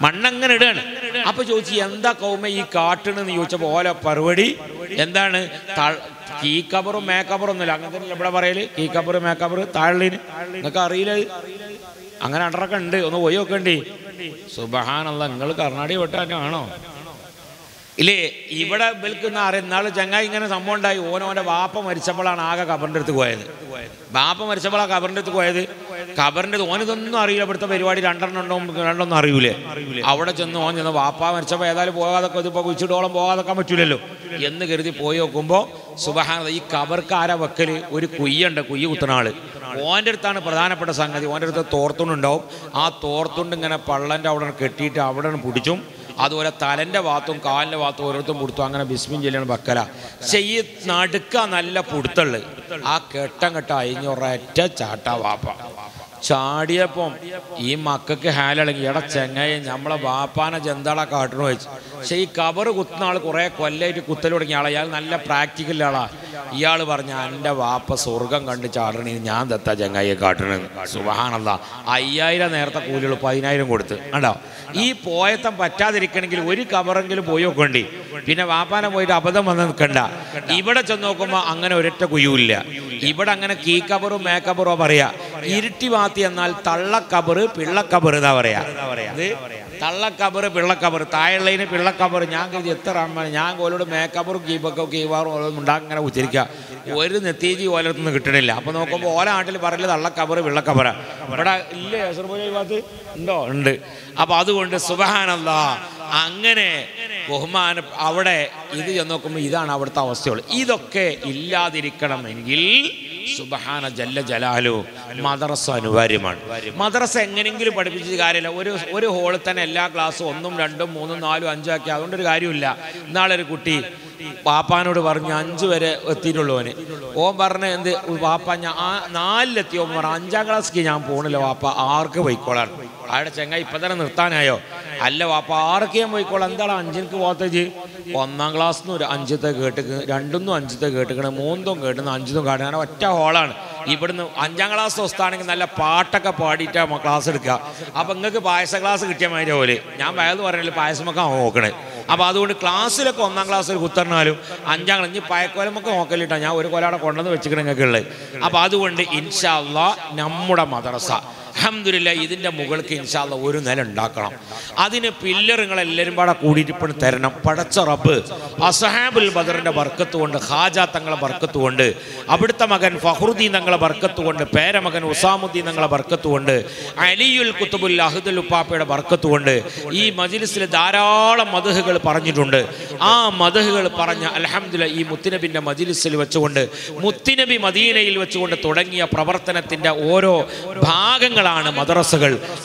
മണ്ണങ്ങനെ ഇടുകയാണ്. അപ്പൊ ചോദിച്ചു, എന്താ കൗമ ഈ കാട്ടിണെന്ന് ചോദിച്ചപ്പോൾ ഓല പരിപാടി എന്താണ്? കീ കബറും മേക്കബറും ഒന്നുമില്ല. അങ്ങനെ തന്നെ ഇവിടെ പറയല്, കീ കബറ് മേക്കബറ് താഴീന്. നിങ്ങൾക്ക് അറിയില്ല? അങ്ങനെ അടറൊക്കെ ഉണ്ട്, ഒന്ന് പോയി നോക്കണ്ടേ. സുബ്ഹാനല്ലാഹ്. നിങ്ങൾ കർണാടക വെട്ടാനാണോ ഇല്ലേ? ഇവിടെ ബൽക്കുന്ന അറിയുന്നാൾ ചങ്ങായി ഇങ്ങനെ സംഭവം ഉണ്ടായി. ഓനോൻ്റെ വാപ്പ മരിച്ചപ്പോഴാണ് ആകെ ഖബറിൻ്റെ അടുത്ത് പോയത്. വാപ്പ മരിച്ചപ്പോഴാണ് ഖബറിൻ്റെ അടുത്ത് പോയത്. ഖബറിൻ്റെ ഓനിതൊന്നും അറിയില്ല. ഇവിടുത്തെ പരിപാടി രണ്ടെണ്ണം അറിയൂലേ. അവിടെ ചെന്ന് ഓൻ ചെന്ന് വാപ്പ മരിച്ചപ്പോൾ ഏതായാലും പോകാതൊക്കെ ഇതിപ്പോൾ കുഴിച്ചിട്ടോളം പോകാതൊക്കെ പറ്റൂലല്ലോ എന്ന് കരുതി പോയി നോക്കുമ്പോൾ സുബ്ഹാനല്ലാഹ് ഈ ഖബർക്കാരാ വെക്കൽ ഒരു കുയ്യുണ്ട്, കുയ്യ് കുത്തുന്ന ആള്. ഓൻ്റെ അടുത്താണ് പ്രധാനപ്പെട്ട സംഗതി. ഓൻ്റെ അടുത്ത് തോർത്തുണ്ടുണ്ടാവും. ആ തോർത്തുണ്ട് ഇങ്ങനെ പള്ളൻ്റെ അവിടെ കെട്ടിയിട്ട് അവിടെ പിടിച്ചും. അതുപോലെ തലൻ്റെ ഭാഗത്തും കാലിൻ്റെ ഭാഗത്തും ഓരോരുത്തരും പുടുത്തും. അങ്ങനെ ബിസ്മിൻ ചൊല്ലിയാണ് വെക്കല. പക്ഷെ ഈ നടുക്ക നല്ല പുടുത്തുള്ളു. ആ കെട്ടം കെട്ട അയിഞ്ഞൊരൊറ്റ ചാട്ടാ വാപ്പ. ചാടിയപ്പം ഈ മക്കൾക്ക് ഹാലിളങ്ങി. എടാ ചെങ്ങായി, നമ്മളെ വാപ്പാനെ ജന്താളെ കാട്ടണു വെച്ച്. പക്ഷെ ഈ കബറ് കുത്തുന്ന ആൾ കുറേ കൊല്ലമായിട്ട് കുത്തൽ തുടങ്ങിയ ആളാണ്. ഇയാൾ നല്ല പ്രാക്ടിക്കൽ ആളാ. ഇയാൾ പറഞ്ഞ എൻ്റെ വാപ്പ സ്വർഗം കണ്ട് ചാടണേ, ഞാൻ ദത്താ ചെങ്ങായിയെ കാട്ടണെന്ന്. സുബ്ഹാനല്ലാഹ്. 5000 നേരത്തെ കൂലികൾ 10000 കൊടുത്ത് കണ്ടോ. ഈ പോയത്തം പറ്റാതിരിക്കണമെങ്കിൽ ഒരു കബറെങ്കിലും പോയി നോക്കണ്ടി. പിന്നെ വാപ്പാനെ പോയിട്ട് അബദ്ധം വന്ന് നിൽക്കണ്ട. ഇവിടെ ചെന്ന് നോക്കുമ്പോൾ അങ്ങനെ ഒരൊറ്റ കുയ്യൂല്ല. ഇവിടെ അങ്ങനെ കീ കബറും മേക്കബറോ പറയാ. ഇരുട്ടി വാത്തി എന്നാൽ തള്ളക്കബറ് പിള്ളക്കബറ് എന്നാ പറയാ. തള്ളക്കബറ് പിള്ളക്കബറ്. താഴെയുള്ളതിന് പിള്ളക്കബറ്. ഞാൻ കരുതി എത്ര ഞാൻ ഓലോട് മേക്കബറും കീവാറും ഉണ്ടാക്കി ഇങ്ങനെ ഉച്ചരിക്കുക. ഒരു നെത്തീജി ഓലത്തുനിന്ന് കിട്ടണില്ല. അപ്പൊ നോക്കുമ്പോൾ ഓല നാട്ടിൽ പറയല് തള്ളക്കബറ് പിള്ളക്കബറ. ഇവിടെ ഇല്ലേ അസർബൈജാൻ ഭാഗത്ത് ഉണ്ടോ? ഉണ്ട്. അപ്പൊ അതുകൊണ്ട് സുബ്ഹാനല്ലാഹ് അങ്ങനെ ബഹുമാനം അവിടെ ഇത് ചെന്ന് നോക്കുമ്പോൾ ഇതാണ് അവിടുത്തെ അവസ്ഥയുള്ളത്. ഇതൊക്കെ ഇല്ലാതിരിക്കണമെങ്കിൽ സുബ്ഹാന ജല്ല ജലാലു മദ്രസ അനിവാര്യമാണ്. മദ്രസ എങ്ങനെയെങ്കിലും പഠിപ്പിച്ചത് കാര്യമില്ല. ഒരു ഹോളിൽ തന്നെ എല്ലാ ക്ലാസ്സും 1, 2, 3, 4, 5 ആക്കി അതുകൊണ്ടൊരു കാര്യമില്ല. ഇന്നാളൊരു കുട്ടി പാപ്പാനോട് പറഞ്ഞു 5 വരെ എത്തിയിട്ടുള്ളവന്. ഓൻ പറഞ്ഞ എന്ത് പാപ്പ ഞാൻ 4-ലെത്തി. ഓൻ പറഞ്ഞു 5ാം ക്ലാസ്സിക്ക് ഞാൻ പോകണില്ല വാപ്പ, 6ക്ക് പോയിക്കോളാണ്. അയാളുടെ ചെങ്ങായി ഇപ്പം തന്നെ നിർത്താനായോ? അല്ല വാപ്പ 6ക്ക് ഞാൻ പോയിക്കോളാം. എന്താണ് 5ക്ക് പോകത്തേജ്? 1ാം ക്ലാസ്സിൽ നിന്ന് 5ത്തെ കേട്ടിക്ക്, 2ന്നും 5ത്തെ കേട്ടിക്കണം, 3ത്തും കേട്ടുന്നു, 5ത്തും കാട്ടുക. അങ്ങനെ ഒറ്റ ഹോളാണ്. ഇവിടുന്ന് 5ാം ക്ലാസ് ദിവസത്താണെങ്കിൽ നല്ല പാട്ടൊക്കെ പാടിയിട്ടാണ് ക്ലാസ് എടുക്കുക. അപ്പം നിങ്ങൾക്ക് പായസ ക്ലാസ് കിട്ടിയ മാതിരി പോലെ ഞാൻ വയന്ന് പറഞ്ഞാൽ പായസമൊക്കെ നോക്കണേ. അപ്പോൾ അതുകൊണ്ട് ക്ലാസ്സിലൊക്കെ 1ാം ക്ലാസ്സിൽ കുത്തറിനാലും 5ാം ക്ലാസ് ഇനി പയക്കോലമൊക്കെ നോക്കലിട്ടാണ് ഞാൻ ഒരു കൊലാടെ കൊണ്ടുവന്ന് വെച്ചിട്ട് നിങ്ങൾക്കുള്ളത്. അപ്പോൾ അതുകൊണ്ട് ഇൻഷാ അല്ലാഹ് നമ്മുടെ മദ്രസ അൽഹംദുലില്ലാ ഇതിൻ്റെ മുകൾക്ക് ഇൻഷാ അല്ലാഹ് ഒരു നില ഉണ്ടാക്കണം. അതിന് പില്ലറുകളെല്ലാവരും പാടെ കൂടിയിട്ട് ഇപ്പോൾ തരണം. പടച്ച റബ്ബ് അസ്ഹാബുൽ ബദറിൻ്റെ ബർക്കത്ത് കൊണ്ട്, ഖാജ തങ്ങളെ ബർക്കത്ത് കൊണ്ട്, അവിടുത്തെ മകൻ ഫഖ്റുദ്ദീൻ തങ്ങളെ ബർക്കത്ത് കൊണ്ട്, പേരമകൻ ഉസാമുദ്ദീൻ തങ്ങളെ ബർക്കത്ത് കൊണ്ട്, അലിയുൽ ഖുതുബുൽ അഹ്ദുൽ ഉപ്പാപ്പയുടെ ബർക്കത്ത് കൊണ്ട് ഈ മജ്ലിസിൽ ധാരാളം മദ്ഹുകൾ പറഞ്ഞിട്ടുണ്ട്. ആ മദ്ഹുകൾ പറഞ്ഞ അൽഹംദുലില്ലാ ഈ മുത്തുനബിൻ്റെ മജ്ലിസിൽ വെച്ചുകൊണ്ട്, മുത്തുനബി മദീനയിൽ വെച്ചുകൊണ്ട് തുടങ്ങിയ പ്രവർത്തനത്തിൻ്റെ ഓരോ ഭാഗങ്ങളാണ് മദ്രസകൾ.